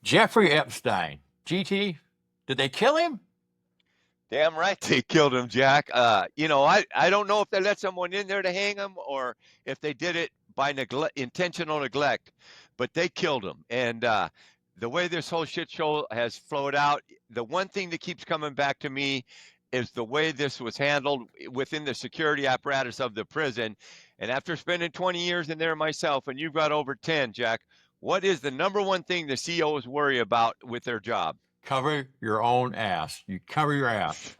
Jeffrey Epstein. GT, did they kill him? Damn right they killed him, Jack. I don't know if they let someone in there to hang him or if they did it by intentional neglect, but they killed him. And the way this whole shit show has flowed out, the one thing that keeps coming back to me is the way this was handled within the security apparatus of the prison. And after spending 20 years in there myself, and you've got over 10, Jack, what is the number one thing the COs worry about with their job? Cover your own ass. You cover your ass.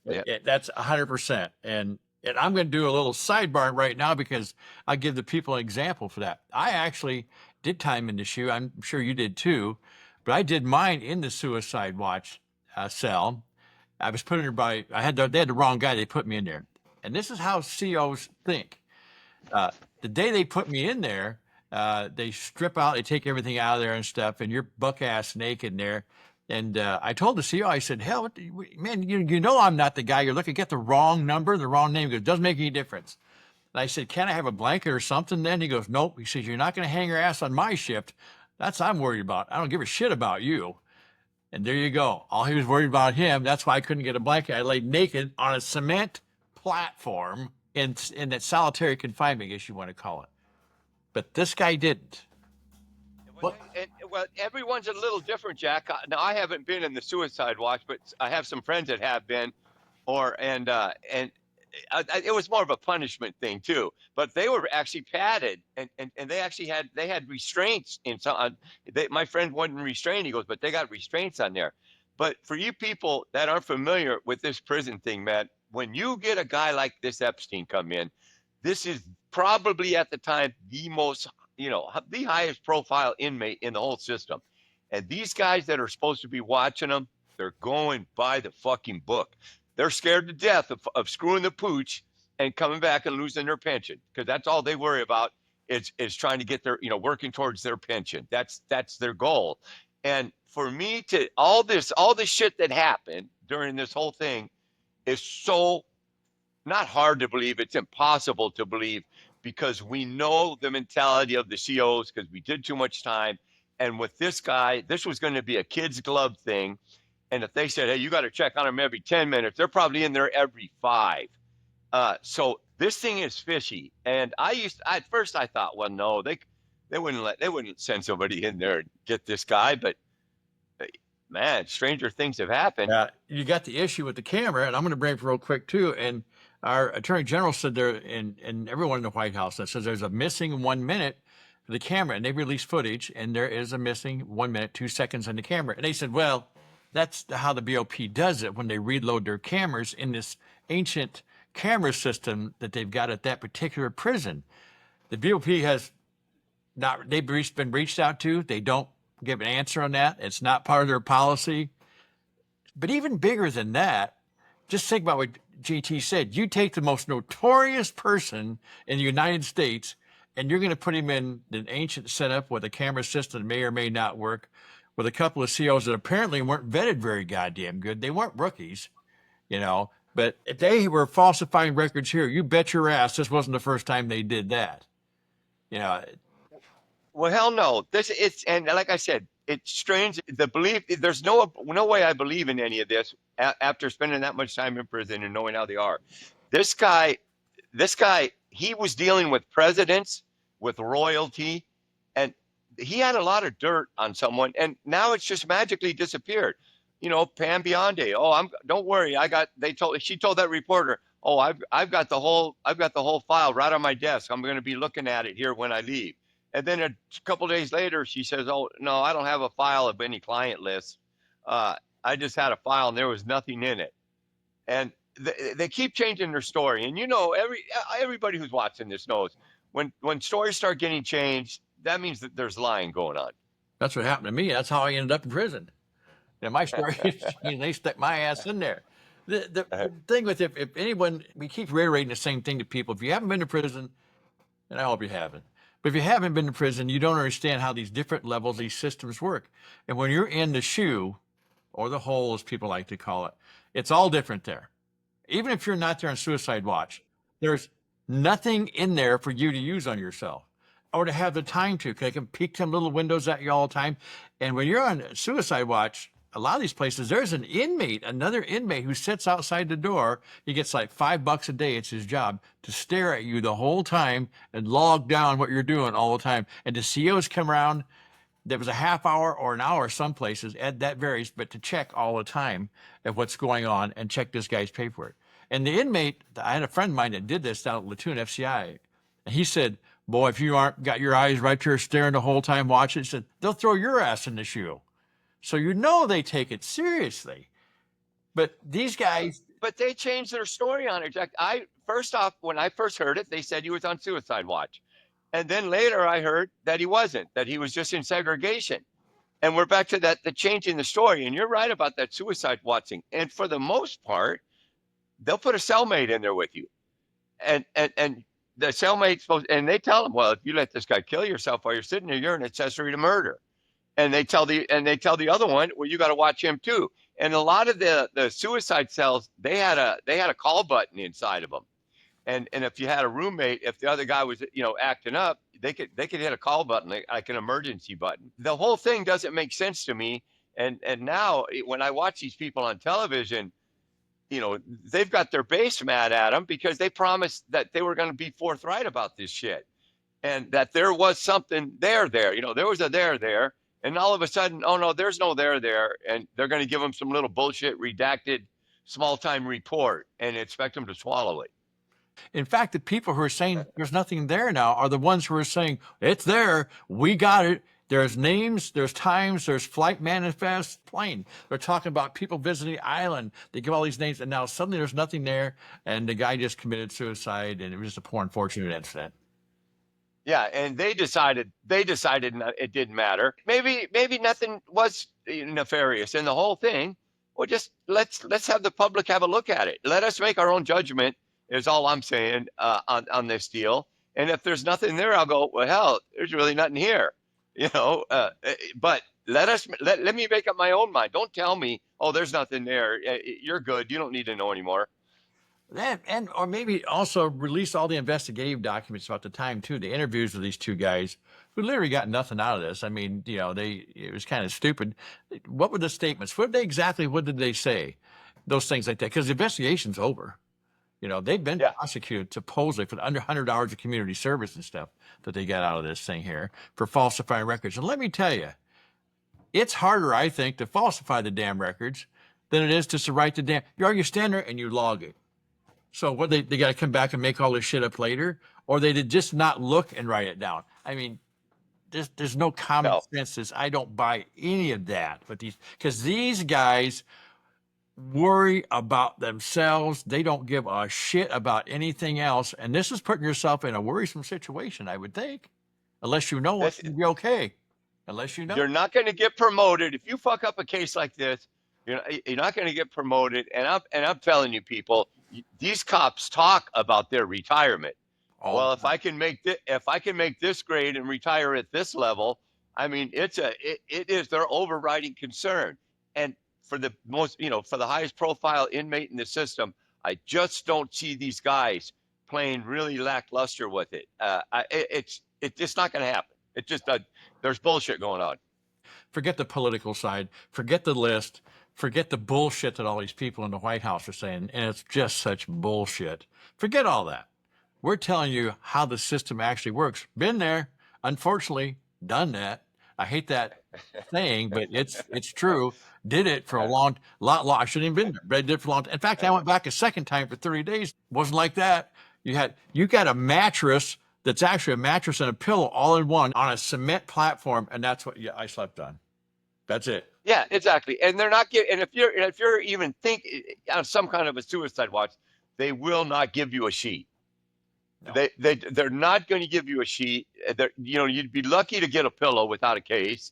Yeah. That's 100%. And I'm going to do a little sidebar right now because I give the people an example for that. I actually did time in the shoe. I'm sure you did too, but I did mine in the suicide watch cell. I was put in there by, they had the wrong guy. They put me in there. And this is how COs think. The day they put me in there, they strip out, they take everything out of there and stuff, and you're buck ass naked in there. And I told the CEO, I said, hell, man, you know I'm not the guy you're looking at. Get the wrong number, the wrong name. He goes, doesn't make any difference. And I said, can I have a blanket or something then? He goes, nope. He says, you're not going to hang your ass on my shift. That's what I'm worried about. I don't give a shit about you. And there you go. All he was worried about him. That's why I couldn't get a blanket. I laid naked on a cement platform in that solitary confinement, I guess you want to call it. But this guy didn't. Well, everyone's a little different, Jack. Now, I haven't been in the suicide watch, but I have some friends that have been, it was more of a punishment thing too. But they were actually padded, and they actually had restraints in some. My friend wasn't restrained. He goes, but they got restraints on there. But for you people that aren't familiar with this prison thing, man, when you get a guy like this Epstein come in, this is probably at the time the most, the highest profile inmate in the whole system. And these guys that are supposed to be watching them, they're going by the fucking book. They're scared to death of screwing the pooch and coming back and losing their pension, because that's all they worry about is trying to get their, working towards their pension. That's their goal. And for me to all this shit that happened during this whole thing is so not hard to believe. It's impossible to believe, because we know the mentality of the COs because we did too much time. And with this guy, this was going to be a kid's glove thing. And if they said, hey, you got to check on him every 10 minutes, they're probably in there every 5. So this thing is fishy. And at first I thought, well, no, they wouldn't send somebody in there and get this guy. But man, stranger things have happened. You got the issue with the camera, and I'm going to bring it real quick too. And our attorney general said there, and everyone in the White House that says there's a missing 1 minute for the camera, and they released footage, and there is a missing 1 minute, 2 seconds on the camera. And they said, well, that's how the BOP does it when they reload their cameras in this ancient camera system that they've got at that particular prison. The BOP has not, they've been reached out to. They don't give an answer on that. It's not part of their policy. But even bigger than that, just think about what GT said. You take the most notorious person in the United States, and you're going to put him in an ancient setup with a camera system that may or may not work, with a couple of COs that apparently weren't vetted very goddamn good. They weren't rookies, but if they were falsifying records here, you bet your ass this wasn't the first time they did that. Well, hell no. And like I said, it's strange. The belief, there's no way I believe in any of this after spending that much time in prison and knowing how they are. This guy, he was dealing with presidents, with royalty, and he had a lot of dirt on someone, and now it's just magically disappeared. Pam Bionde. Oh, don't worry. She told that reporter, oh, I've got the whole file right on my desk. I'm going to be looking at it here when I leave. And then a couple days later, she says, oh, no, I don't have a file of any client lists. I just had a file and there was nothing in it. And they keep changing their story. And everybody who's watching this knows when stories start getting changed, that means that there's lying going on. That's what happened to me. That's how I ended up in prison. My story is they stuck my ass in there. The thing with if anyone, we keep reiterating the same thing to people. If you haven't been to prison, and I hope you haven't, but if you haven't been to prison, you don't understand how these different levels, these systems work. And when you're in the shoe, or the hole as people like to call it, it's all different there. Even if you're not there on suicide watch, there's nothing in there for you to use on yourself. or to have the time to. They can peek them little windows at you all the time. And when you're on suicide watch, a lot of these places, there's an inmate, another inmate who sits outside the door. He gets like $5 a day. It's his job to stare at you the whole time and log down what you're doing all the time. And the COs come around. There was a half hour or an hour some places, and that varies, but to check all the time of what's going on and check this guy's paperwork. And the inmate, I had a friend of mine that did this down at Latoon FCI, and he said, boy, if you aren't got your eyes right there staring the whole time watching, he said, they'll throw your ass in the shoe. So you know they take it seriously. But these guys, But they changed their story on it, Jack. First off, when I first heard it, they said he was on suicide watch. And then later I heard that he wasn't, that he was just in segregation. And we're back to that, the changing the story. And you're right about that suicide watching. And for the most part, they'll put a cellmate in there with you. And the cellmate's supposed, and they tell them, well, if you let this guy kill yourself while you're sitting there, you're an accessory to murder. And they tell the other one, well, you got to watch him too. And a lot of the suicide cells, they had a call button inside of them. And if you had a roommate, if the other guy was acting up, they could hit a call button, like an emergency button. The whole thing doesn't make sense to me. And now when I watch these people on television, they've got their base mad at them because they promised that they were going to be forthright about this shit, and that there was something there. There was a there. And all of a sudden, oh no, there's no there. And they're going to give them some little bullshit redacted small time report and expect them to swallow it. in fact, the people who are saying there's nothing there now are the ones who are saying it's there. We got it. There's names, there's times, there's flight manifest, plane. They're talking about people visiting the island. They give all these names, and now suddenly there's nothing there, and the guy just committed suicide, and it was just a poor, unfortunate incident. Yeah, and they decided it didn't matter. Maybe nothing was nefarious in the whole thing. Well, just let's have the public have a look at it. Let us make our own judgment. Is all I'm saying on this deal. And if there's nothing there, I'll go, well, hell, there's really nothing here, But let me make up my own mind. Don't tell me, oh, there's nothing there. You're good. You don't need to know anymore. Or maybe also release all the investigative documents about the time too, the interviews with these two guys who literally got nothing out of this. I mean, it was kind of stupid. What were the statements? What did they say? Those things like that, because the investigation's over. They've been prosecuted supposedly for under 100 hours of community service and stuff that they got out of this thing here for falsifying records. And let me tell you, it's harder, I think, to falsify the damn records than it is to write the damn. You stand there and you log it. So what they got to come back and make all this shit up later, or they did just not look and write it down. I mean, there's no common sense. I don't buy any of that. But because these guys worry about themselves. They don't give a shit about anything else. And this is putting yourself in a worrisome situation, I would think, unless you know what's going to be okay. Unless you know. You're not going to get promoted. If you fuck up a case like this, you're not going to get promoted. And I'm telling you, people, these cops talk about their retirement. Well, if I can make this grade and retire at this level, I mean, it is their overriding concern. And for the for the highest profile inmate in the system, I just don't see these guys playing really lackluster with it. It's just not going to happen. It just there's bullshit going on. Forget the political side. Forget the list. Forget the bullshit that all these people in the White House are saying, and it's just such bullshit. Forget all that. We're telling you how the system actually works. Been there, unfortunately, done that. I hate that saying, but it's true. Did it for a lot. I shouldn't even been there, but I did it for a long time. In fact, I went back a second time for 30 days. Wasn't like that. You got a mattress that's actually a mattress and a pillow all in one on a cement platform, and that's what I slept on. That's it. Yeah, exactly. And they're not giving. And if you're even thinking on some kind of a suicide watch, they will not give you a sheet. No. They're not going to give you a sheet. You'd be lucky to get a pillow without a case.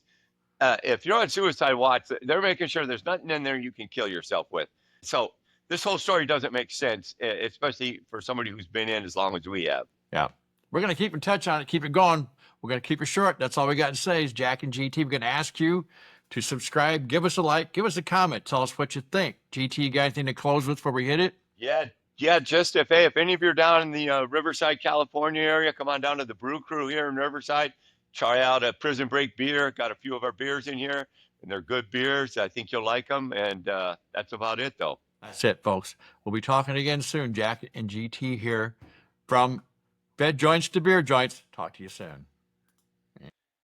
If you're on suicide watch, they're making sure there's nothing in there you can kill yourself with. So this whole story doesn't make sense, especially for somebody who's been in as long as we have. Yeah. We're going to keep in touch on it, keep it going. We're going to keep it short. That's all we got to say is Jack and GT. We're going to ask you to subscribe, give us a like, give us a comment, tell us what you think. GT, you got anything to close with before we hit it? Yeah, Yeah, just if any of you are down in the Riverside, California area, come on down to the Brew Crew here in Riverside. Try out a Prison Break beer. Got a few of our beers in here, and they're good beers. I think you'll like them, and that's about it, though. That's it, folks. We'll be talking again soon. Jack and GT here from Bed Joints to Beer Joints. Talk to you soon.